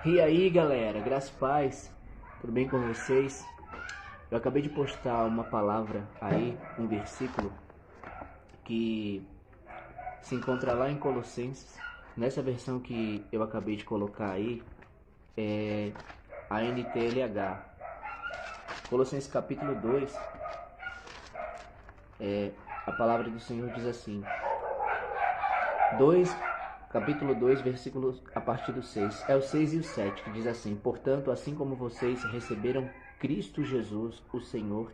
E aí galera, graças e paz, tudo bem com vocês? Eu acabei de postar uma palavra aí, um versículo que se encontra lá em Colossenses. Nessa versão que eu acabei de colocar aí, é a NTLH. Colossenses capítulo 2, a palavra do Senhor diz assim, capítulo 2, versículos a partir do 6. É o 6 e o 7 que diz assim: portanto, assim como vocês receberam Cristo Jesus, o Senhor,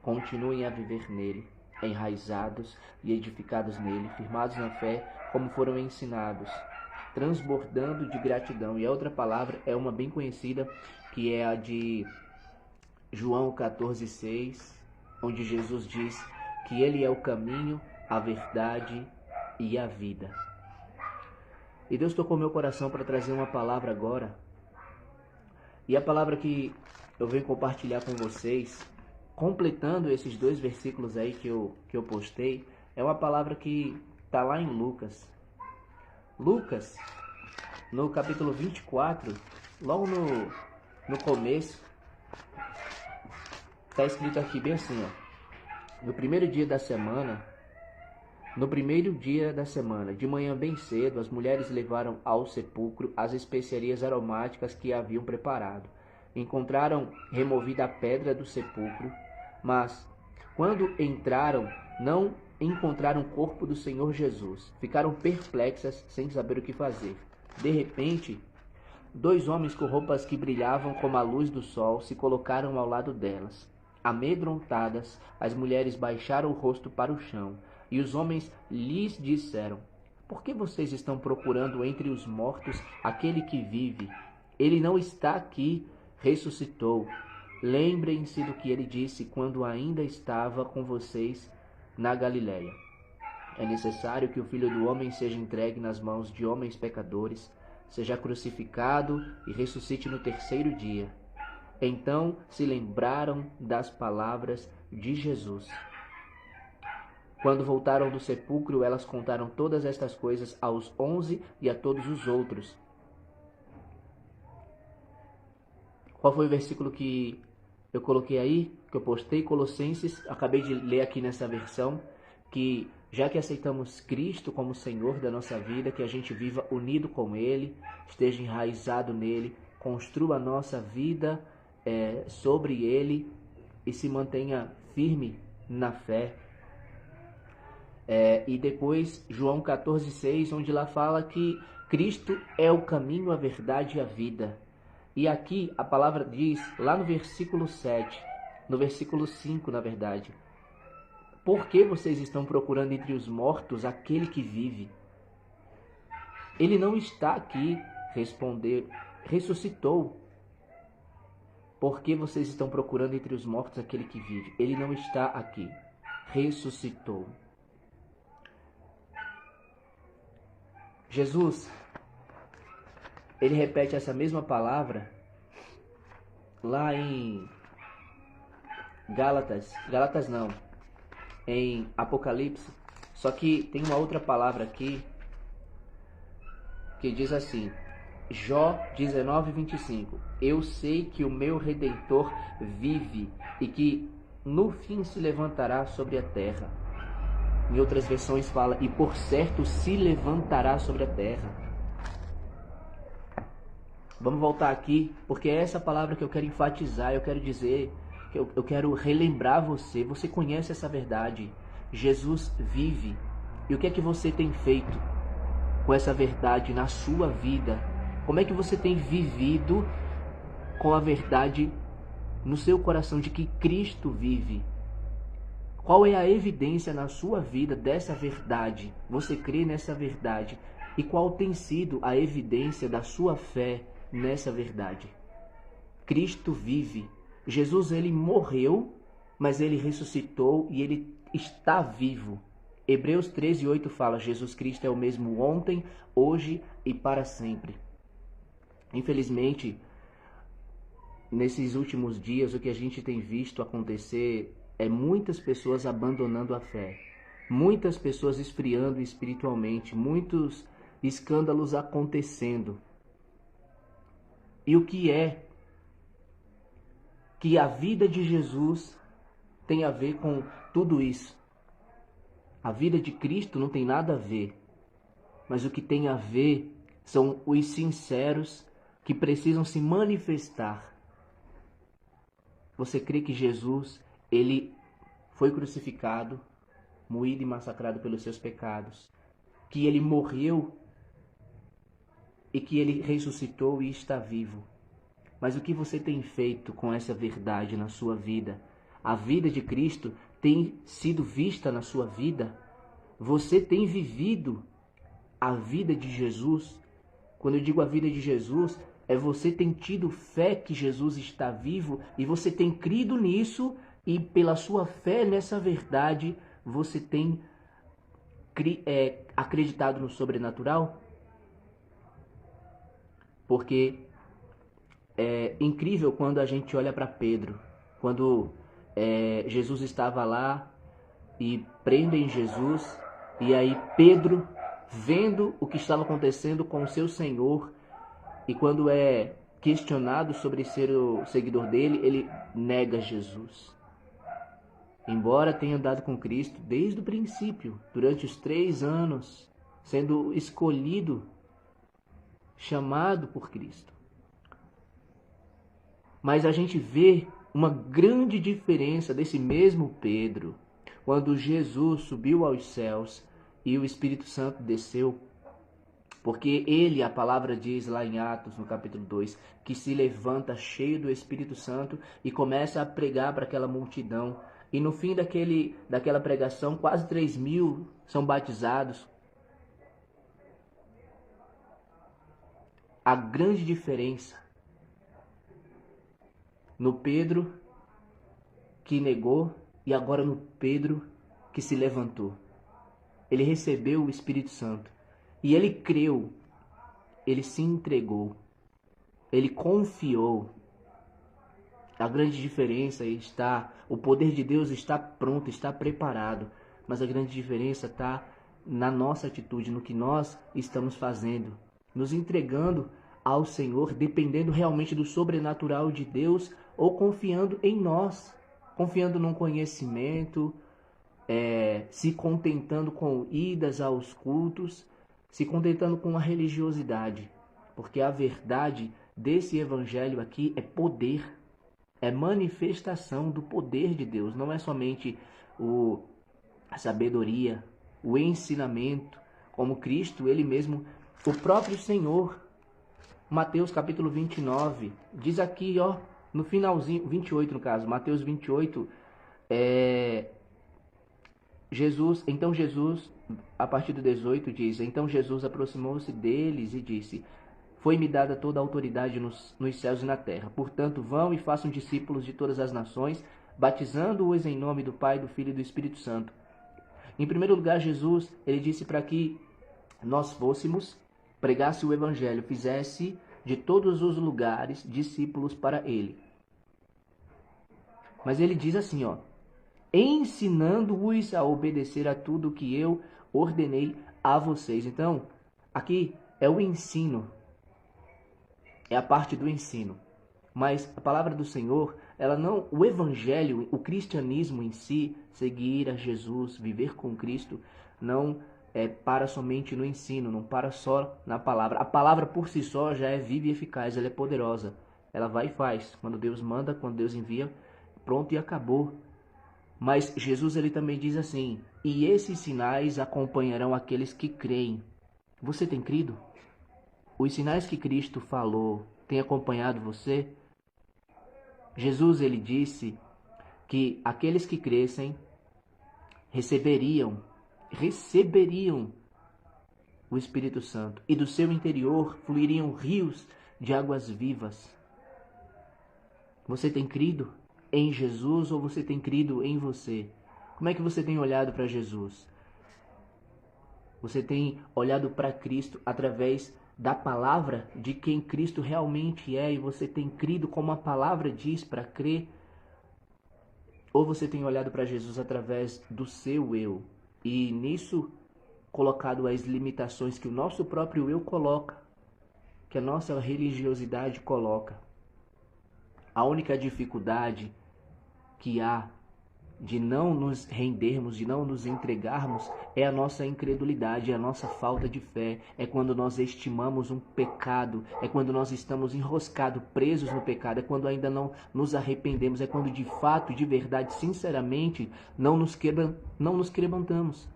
continuem a viver nele, enraizados e edificados nele, firmados na fé, como foram ensinados, transbordando de gratidão. E a outra palavra é uma bem conhecida, que é a de João 14,6, onde Jesus diz que ele é o caminho, a verdade e a vida. E Deus tocou meu coração para trazer uma palavra agora. E a palavra que eu venho compartilhar com vocês, completando esses dois versículos aí que eu postei, é uma palavra que está lá em Lucas. Lucas, no capítulo 24, logo no começo, está escrito aqui bem assim, ó. No primeiro dia da semana, de manhã bem cedo, as mulheres levaram ao sepulcro as especiarias aromáticas que haviam preparado. Encontraram removida a pedra do sepulcro, mas quando entraram, não encontraram o corpo do Senhor Jesus. Ficaram perplexas, sem saber o que fazer. De repente, dois homens com roupas que brilhavam como a luz do sol se colocaram ao lado delas. Amedrontadas, as mulheres baixaram o rosto para o chão. E os homens lhes disseram: por que vocês estão procurando entre os mortos aquele que vive? Ele não está aqui, ressuscitou. Lembrem-se do que ele disse quando ainda estava com vocês na Galiléia. É necessário que o Filho do Homem seja entregue nas mãos de homens pecadores, seja crucificado e ressuscite no terceiro dia. Então se lembraram das palavras de Jesus. Quando voltaram do sepulcro, elas contaram todas estas coisas aos 11 e a todos os outros. Qual foi o versículo que eu coloquei aí, que eu postei? Colossenses, acabei de ler aqui nessa versão, que já que aceitamos Cristo como Senhor da nossa vida, que a gente viva unido com Ele, esteja enraizado nele, construa a nossa vida sobre Ele e se mantenha firme na fé. E depois João 14,6, onde lá fala que Cristo é o caminho, a verdade e a vida. E aqui a palavra diz, lá no versículo 7, no versículo 5 na verdade: por que vocês estão procurando entre os mortos aquele que vive? Ele não está aqui, respondeu, ressuscitou. Por que vocês estão procurando entre os mortos aquele que vive? Ele não está aqui, ressuscitou. Jesus, ele repete essa mesma palavra lá em em Apocalipse, só que tem uma outra palavra aqui que diz assim, Jó 19:25, eu sei que o meu Redentor vive e que no fim se levantará sobre a terra. Em outras versões fala, e por certo se levantará sobre a terra. Vamos voltar aqui, porque é essa palavra que eu quero enfatizar, eu quero dizer, eu quero relembrar você. Você conhece essa verdade. Jesus vive. E o que é que você tem feito com essa verdade na sua vida? Como é que você tem vivido com a verdade no seu coração de que Cristo vive? Qual é a evidência na sua vida dessa verdade? Você crê nessa verdade? E qual tem sido a evidência da sua fé nessa verdade? Cristo vive. Jesus, ele morreu, mas ele ressuscitou e ele está vivo. Hebreus 13:8 fala, Jesus Cristo é o mesmo ontem, hoje e para sempre. Infelizmente, nesses últimos dias, o que a gente tem visto acontecer é muitas pessoas abandonando a fé, muitas pessoas esfriando espiritualmente, muitos escândalos acontecendo. E o que é que a vida de Jesus tem a ver com tudo isso? A vida de Cristo não tem nada a ver, mas o que tem a ver são os sinceros que precisam se manifestar. Você crê que Jesus, ele foi crucificado, moído e massacrado pelos seus pecados, que ele morreu e que ele ressuscitou e está vivo. Mas o que você tem feito com essa verdade na sua vida? A vida de Cristo tem sido vista na sua vida? Você tem vivido a vida de Jesus? Quando eu digo a vida de Jesus, é você tem tido fé que Jesus está vivo e você tem crido nisso, e pela sua fé nessa verdade, você tem acreditado no sobrenatural? Porque é incrível quando a gente olha para Pedro, quando Jesus estava lá e prendem Jesus, e aí Pedro, vendo o que estava acontecendo com o seu Senhor, e quando é questionado sobre ser o seguidor dele, ele nega Jesus. Embora tenha andado com Cristo desde o princípio, durante os 3 anos, sendo escolhido, chamado por Cristo. Mas a gente vê uma grande diferença desse mesmo Pedro, quando Jesus subiu aos céus e o Espírito Santo desceu. Porque ele, a palavra diz lá em Atos, no capítulo 2, que se levanta cheio do Espírito Santo e começa a pregar para aquela multidão. E no fim daquela pregação, quase 3.000 são batizados. A grande diferença no Pedro que negou e agora no Pedro que se levantou. Ele recebeu o Espírito Santo e ele creu, ele se entregou, ele confiou. A grande diferença está, o poder de Deus está pronto, está preparado, mas a grande diferença está na nossa atitude, no que nós estamos fazendo, nos entregando ao Senhor, dependendo realmente do sobrenatural de Deus ou confiando em nós, confiando num conhecimento, se contentando com idas aos cultos, se contentando com a religiosidade, porque a verdade desse evangelho aqui é poder, é manifestação do poder de Deus, não é somente a sabedoria, o ensinamento, como Cristo, ele mesmo, o próprio Senhor. Mateus capítulo 29, diz aqui, no finalzinho, 28 no caso, Mateus 28, Jesus, a partir do 18 diz, então Jesus aproximou-se deles e disse, foi-me dada toda a autoridade nos céus e na terra, portanto vão e façam discípulos de todas as nações, batizando-os em nome do Pai, do Filho e do Espírito Santo. Em primeiro lugar, Jesus, ele disse para que nós fôssemos, pregasse o evangelho, fizesse de todos os lugares discípulos para ele. Mas ele diz assim, ensinando-os a obedecer a tudo que eu ordenei a vocês. Então, aqui é o ensino, é a parte do ensino. Mas a palavra do Senhor, ela não, o evangelho, o cristianismo em si, seguir a Jesus, viver com Cristo, não para somente no ensino, não para só na palavra. A palavra por si só já é viva e eficaz, ela é poderosa. Ela vai e faz. Quando Deus manda, quando Deus envia, pronto e acabou. Mas Jesus ele também diz assim, e esses sinais acompanharão aqueles que creem. Você tem crido? Os sinais que Cristo falou têm acompanhado você? Jesus ele disse que aqueles que crescem receberiam o Espírito Santo e do seu interior fluiriam rios de águas vivas. Você tem crido em Jesus ou você tem crido em você? Como é que você tem olhado para Jesus? Você tem olhado para Cristo através da palavra de quem Cristo realmente é e você tem crido como a palavra diz para crer? Ou você tem olhado para Jesus através do seu eu e nisso colocado as limitações que o nosso próprio eu coloca? que a nossa religiosidade coloca. A única dificuldade que há de não nos rendermos, de não nos entregarmos, é a nossa incredulidade, é a nossa falta de fé. É quando nós estimamos um pecado, é quando nós estamos enroscados, presos no pecado, é quando ainda não nos arrependemos, é quando de fato, de verdade, sinceramente, não nos quebrantamos.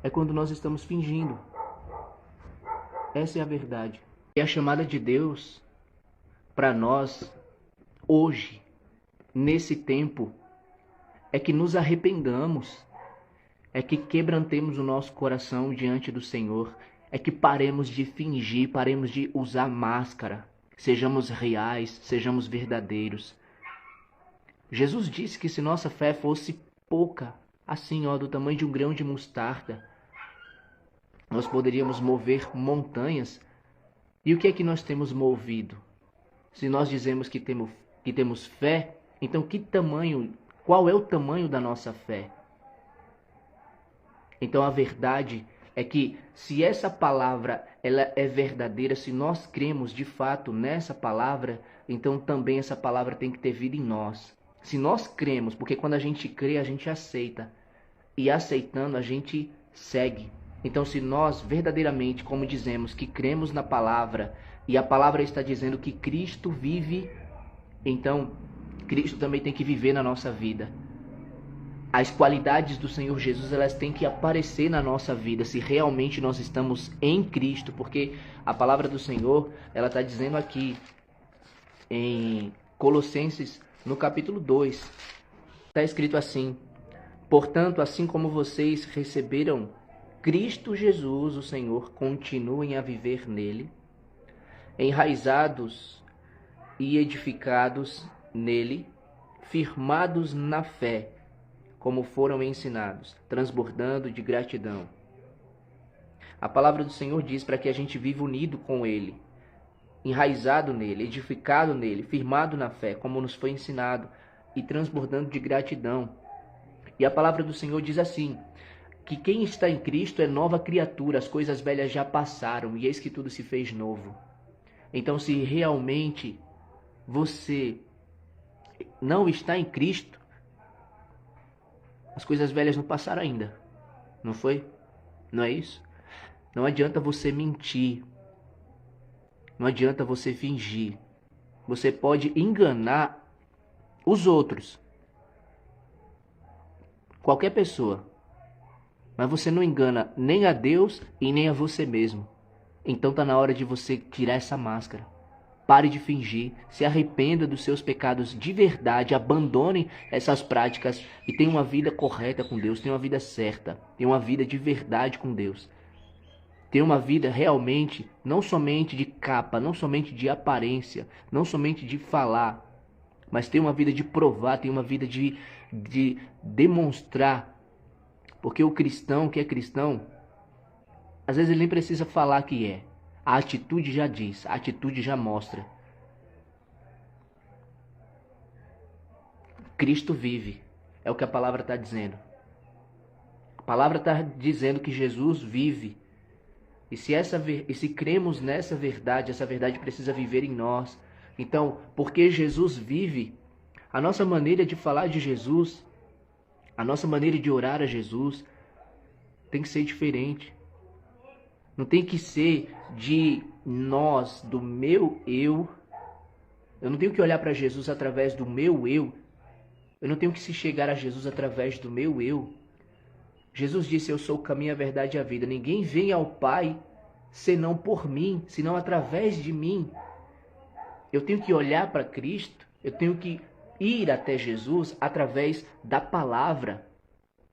É quando nós estamos fingindo. Essa é a verdade. E a chamada de Deus para nós, hoje, nesse tempo, é que nos arrependamos, é que quebrantemos o nosso coração diante do Senhor, é que paremos de fingir, paremos de usar máscara, sejamos reais, sejamos verdadeiros. Jesus disse que se nossa fé fosse pouca, assim, do tamanho de um grão de mostarda, nós poderíamos mover montanhas. E o que é que nós temos movido? Se nós dizemos que temos fé, então qual é o tamanho da nossa fé? Então a verdade é que se essa palavra ela é verdadeira, se nós cremos de fato nessa palavra, então também essa palavra tem que ter vida em nós. Se nós cremos, porque quando a gente crê, a gente aceita. E aceitando, a gente segue. Então se nós verdadeiramente, como dizemos, que cremos na palavra, e a palavra está dizendo que Cristo vive, então Cristo também tem que viver na nossa vida. As qualidades do Senhor Jesus, elas têm que aparecer na nossa vida, se realmente nós estamos em Cristo, porque a palavra do Senhor, ela está dizendo aqui, em Colossenses, no capítulo 2, está escrito assim: portanto, assim como vocês receberam Cristo Jesus, o Senhor, continuem a viver nele, enraizados e edificados nele, firmados na fé, como foram ensinados, transbordando de gratidão. A palavra do Senhor diz para que a gente viva unido com Ele, enraizado nele, edificado nele, firmado na fé, como nos foi ensinado, e transbordando de gratidão. E a palavra do Senhor diz assim, que quem está em Cristo é nova criatura, as coisas velhas já passaram, e eis que tudo se fez novo. Então, se realmente você não está em Cristo, as coisas velhas não passaram ainda, não foi? Não é isso? Não adianta você mentir, não adianta você fingir. Você pode enganar os outros, qualquer pessoa, mas você não engana nem a Deus e nem a você mesmo. Então está na hora de você tirar essa máscara. Pare de fingir, se arrependa dos seus pecados de verdade, abandone essas práticas e tenha uma vida correta com Deus, tenha uma vida certa, tenha uma vida de verdade com Deus. Tenha uma vida realmente, não somente de capa, não somente de aparência, não somente de falar, mas tenha uma vida de provar, tenha uma vida de demonstrar. Porque o cristão que é cristão, às vezes ele nem precisa falar que é. A atitude já diz, a atitude já mostra. Cristo vive, é o que a palavra está dizendo. A palavra está dizendo que Jesus vive. E se cremos nessa verdade, essa verdade precisa viver em nós. Então, porque Jesus vive, a nossa maneira de falar de Jesus, a nossa maneira de orar a Jesus, tem que ser diferente. Não tem que ser de nós, do meu eu. Eu não tenho que olhar para Jesus através do meu eu. Eu não tenho que se chegar a Jesus através do meu eu. Jesus disse, eu sou o caminho, a verdade e a vida. Ninguém vem ao Pai senão por mim, senão através de mim. Eu tenho que olhar para Cristo, eu tenho que ir até Jesus através da palavra.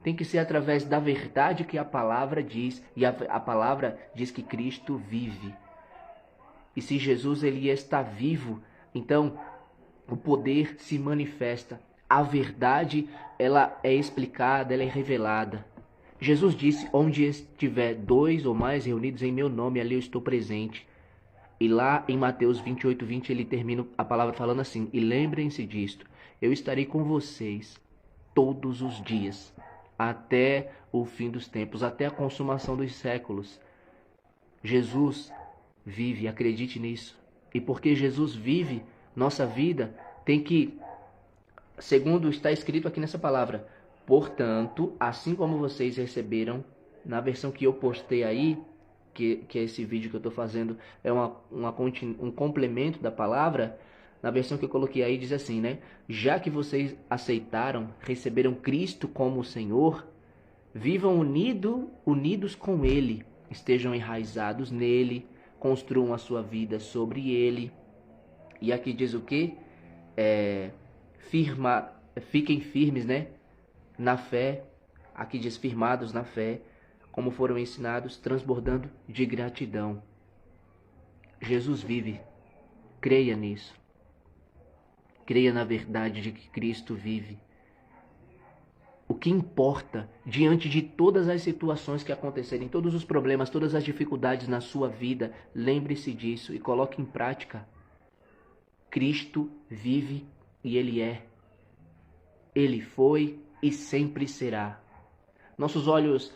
Tem que ser através da verdade que a palavra diz. E a palavra diz que Cristo vive. E se Jesus ele está vivo, então o poder se manifesta. A verdade ela é explicada, ela é revelada. Jesus disse, onde estiver 2 ou mais reunidos em meu nome, ali eu estou presente. E lá em Mateus 28:20 ele termina a palavra falando assim, e lembrem-se disto, eu estarei com vocês todos os dias, até o fim dos tempos, até a consumação dos séculos. Jesus vive, acredite nisso. E porque Jesus vive, nossa vida tem que, segundo está escrito aqui nessa palavra, portanto, assim como vocês receberam, na versão que eu postei aí, que é esse vídeo que eu estou fazendo, é um complemento da palavra, na versão que eu coloquei aí diz assim, né? Já que vocês aceitaram, receberam Cristo como o Senhor, vivam unidos com Ele, estejam enraizados nele, construam a sua vida sobre Ele. E aqui diz o quê? Fiquem firmes, né? Na fé. Aqui diz firmados na fé, como foram ensinados, transbordando de gratidão. Jesus vive. Creia nisso. Creia na verdade de que Cristo vive. O que importa diante de todas as situações que acontecerem, todos os problemas, todas as dificuldades na sua vida, lembre-se disso e coloque em prática. Cristo vive e Ele é. Ele foi e sempre será. Nossos olhos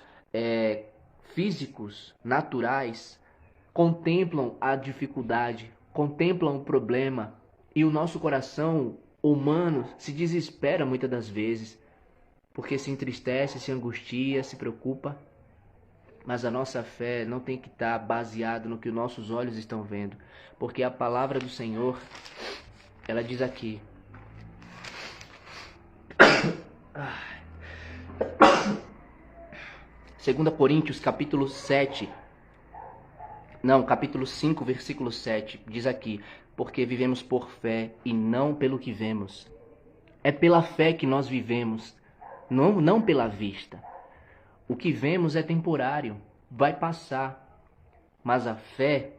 físicos, naturais, contemplam a dificuldade, contemplam o problema, e o nosso coração humano se desespera muitas das vezes, porque se entristece, se angustia, se preocupa. Mas a nossa fé não tem que estar baseada no que os nossos olhos estão vendo, porque a palavra do Senhor, ela diz aqui, 2 Coríntios capítulo 5, versículo 7, diz aqui, porque vivemos por fé e não pelo que vemos. É pela fé que nós vivemos, não pela vista. O que vemos é temporário, vai passar. Mas a fé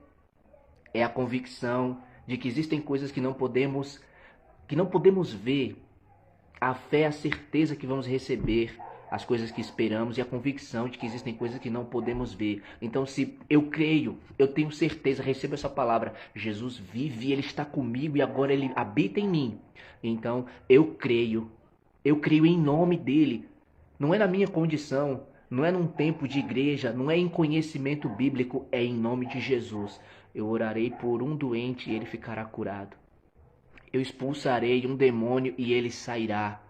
é a convicção de que existem coisas que não podemos ver. A fé é a certeza que vamos receber as coisas que esperamos e a convicção de que existem coisas que não podemos ver. Então, se eu creio, eu tenho certeza, recebo essa palavra, Jesus vive, Ele está comigo e agora Ele habita em mim. Então, eu creio em nome dEle. Não é na minha condição, não é num tempo de igreja, não é em conhecimento bíblico, é em nome de Jesus. Eu orarei por um doente e ele ficará curado. Eu expulsarei um demônio e ele sairá.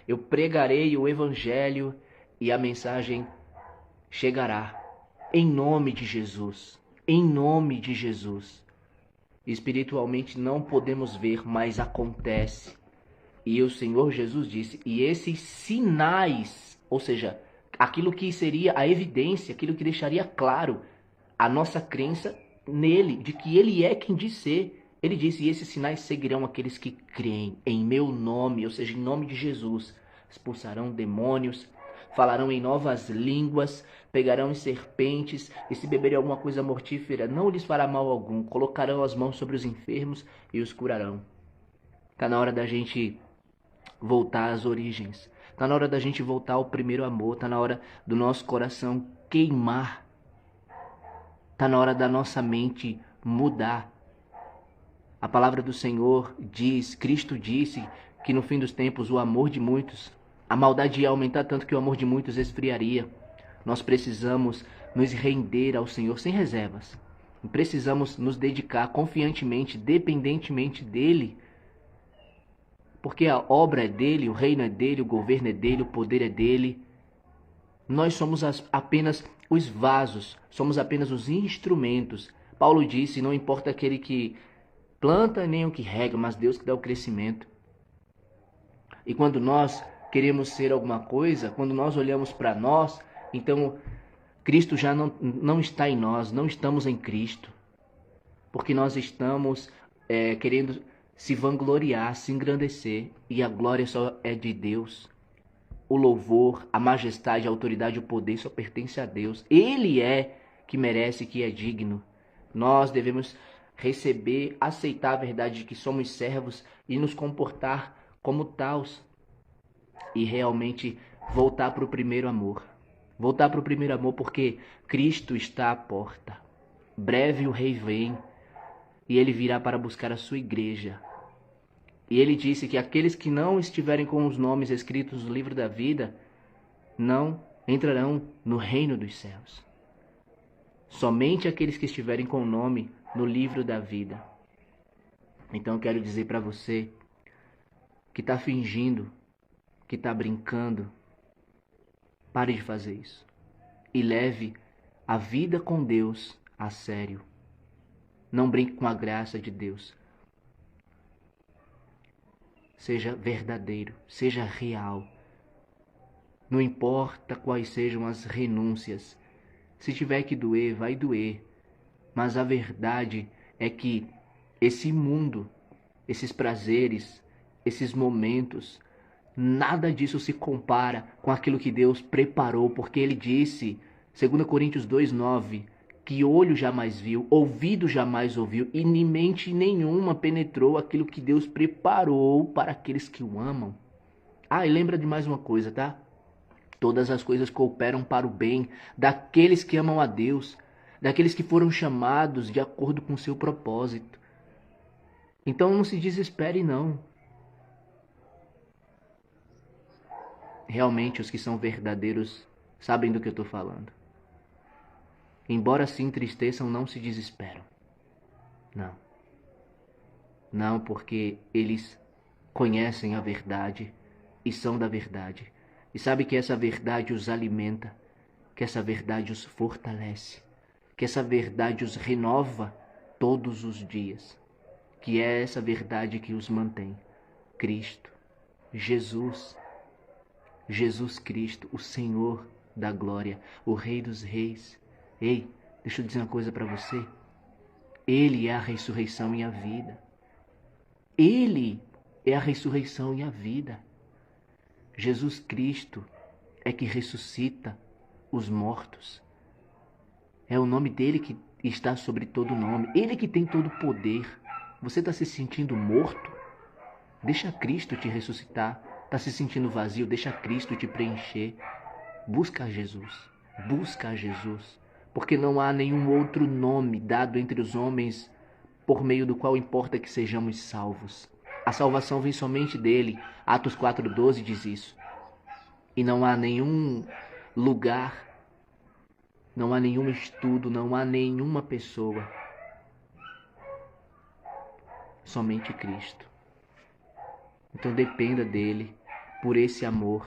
Eu pregarei o evangelho e a mensagem chegará. Em nome de Jesus. Em nome de Jesus. Espiritualmente não podemos ver, mas acontece. E o Senhor Jesus disse, e esses sinais, ou seja, aquilo que seria a evidência, aquilo que deixaria claro a nossa crença nele, de que ele é quem diz ser. Ele disse, e esses sinais seguirão aqueles que creem em meu nome, ou seja, em nome de Jesus. Expulsarão demônios, falarão em novas línguas, pegarão em serpentes, e se beberem alguma coisa mortífera, não lhes fará mal algum. Colocarão as mãos sobre os enfermos e os curarão. Está na hora da gente voltar às origens. Está na hora da gente voltar ao primeiro amor. Está na hora do nosso coração queimar. Está na hora da nossa mente mudar. A palavra do Senhor diz, Cristo disse, que no fim dos tempos o amor de muitos, a maldade ia aumentar tanto que o amor de muitos esfriaria. Nós precisamos nos render ao Senhor sem reservas. Precisamos nos dedicar confiantemente, dependentemente dEle. Porque a obra é dEle, o reino é dEle, o governo é dEle, o poder é dEle. Nós somos apenas os vasos, somos apenas os instrumentos. Paulo disse, não importa aquele que planta nem o que rega, mas Deus que dá o crescimento. E quando nós queremos ser alguma coisa, quando nós olhamos para nós, então Cristo já não está em nós, não estamos em Cristo. Porque nós estamos querendo se vangloriar, se engrandecer, e a glória só é de Deus. O louvor, a majestade, a autoridade, o poder só pertence a Deus. Ele é que merece, que é digno. Nós devemos receber, aceitar a verdade de que somos servos e nos comportar como tals. E realmente voltar para o primeiro amor. Voltar para o primeiro amor porque Cristo está à porta. Breve o Rei vem e ele virá para buscar a sua igreja. E ele disse que aqueles que não estiverem com os nomes escritos no livro da vida não entrarão no reino dos céus. Somente aqueles que estiverem com o nome no livro da vida. Então eu quero dizer para você que está fingindo, que está brincando, pare de fazer isso. E leve a vida com Deus a sério. Não brinque com a graça de Deus. Seja verdadeiro, seja real. Não importa quais sejam as renúncias. Se tiver que doer, vai doer. Mas a verdade é que esse mundo, esses prazeres, esses momentos, nada disso se compara com aquilo que Deus preparou, porque Ele disse, 2 Coríntios 2:9, que olho jamais viu, ouvido jamais ouviu, e nem mente nenhuma penetrou aquilo que Deus preparou para aqueles que o amam. Ah, e lembra de mais uma coisa, tá? Todas as coisas cooperam para o bem daqueles que amam a Deus, daqueles que foram chamados de acordo com o seu propósito. Então não se desespere, não. Realmente os que são verdadeiros sabem do que eu estou falando. Embora se entristeçam, não se desesperam. Não. Não, porque eles conhecem a verdade e são da verdade. E sabe que essa verdade os alimenta, que essa verdade os fortalece, que essa verdade os renova todos os dias. Que é essa verdade que os mantém. Cristo, Jesus Cristo, o Senhor da glória, o Rei dos reis. Ei, deixa eu dizer uma coisa para você. Ele é a ressurreição e a vida. Ele é a ressurreição e a vida. Jesus Cristo é que ressuscita os mortos. É o nome dele que está sobre todo nome. Ele que tem todo o poder. Você está se sentindo morto? Deixa Cristo te ressuscitar. Está se sentindo vazio? Deixa Cristo te preencher. Busca a Jesus. Busca a Jesus. Porque não há nenhum outro nome dado entre os homens por meio do qual importa que sejamos salvos. A salvação vem somente dele. Atos 4:12 diz isso. E não há nenhum lugar, não há nenhum estudo, não há nenhuma pessoa. Somente Cristo. Então dependa dele por esse amor,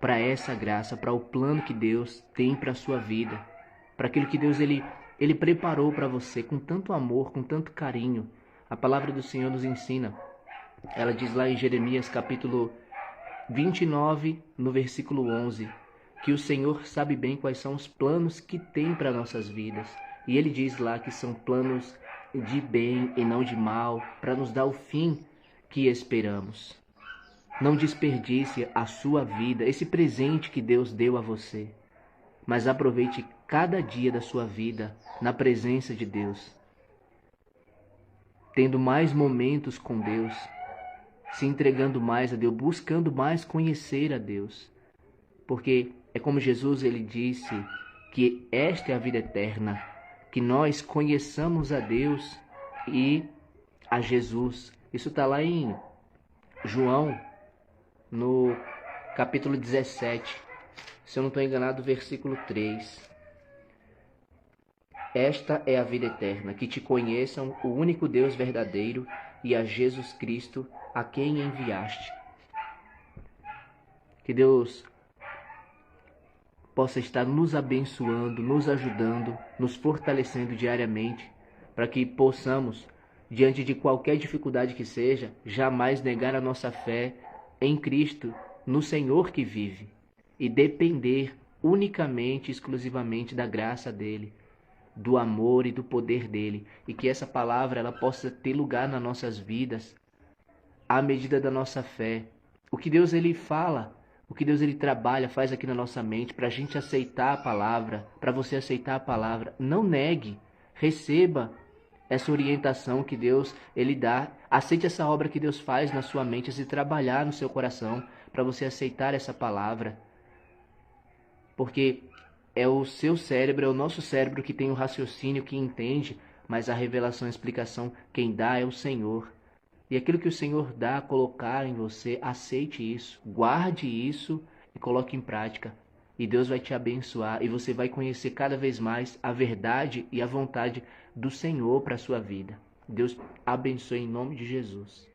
para essa graça, para o plano que Deus tem para a sua vida, para aquilo que Deus ele preparou para você com tanto amor, com tanto carinho. A palavra do Senhor nos ensina. Ela diz lá em Jeremias capítulo 29, no versículo 11, que o Senhor sabe bem quais são os planos que tem para nossas vidas. E ele diz lá que são planos de bem e não de mal, para nos dar o fim que esperamos. Não desperdice a sua vida, esse presente que Deus deu a você, mas aproveite cada dia da sua vida na presença de Deus, tendo mais momentos com Deus, se entregando mais a Deus, buscando mais conhecer a Deus. Porque é como Jesus ele disse que esta é a vida eterna, que nós conheçamos a Deus e a Jesus. Isso está lá em João, no capítulo 17, se eu não estou enganado, versículo 3. Esta é a vida eterna, que te conheçam o único Deus verdadeiro e a Jesus Cristo, a quem enviaste. Que Deus possa estar nos abençoando, nos ajudando, nos fortalecendo diariamente, para que possamos, diante de qualquer dificuldade que seja, jamais negar a nossa fé em Cristo, no Senhor que vive, e depender unicamente, exclusivamente da graça dele, do amor e do poder dele, e que essa palavra ela possa ter lugar nas nossas vidas, à medida da nossa fé. O que Deus ele fala, o que Deus ele trabalha, faz aqui na nossa mente, para a gente aceitar a palavra, para você aceitar a palavra, não negue, receba essa orientação que Deus ele dá, aceite essa obra que Deus faz na sua mente, se trabalhar no seu coração, para você aceitar essa palavra, porque é o seu cérebro, é o nosso cérebro que tem o raciocínio, que entende, mas a revelação, a explicação, quem dá é o Senhor. E aquilo que o Senhor dá a colocar em você, aceite isso, guarde isso e coloque em prática. e Deus vai te abençoar e você vai conhecer cada vez mais a verdade e a vontade do Senhor para a sua vida. Deus abençoe em nome de Jesus.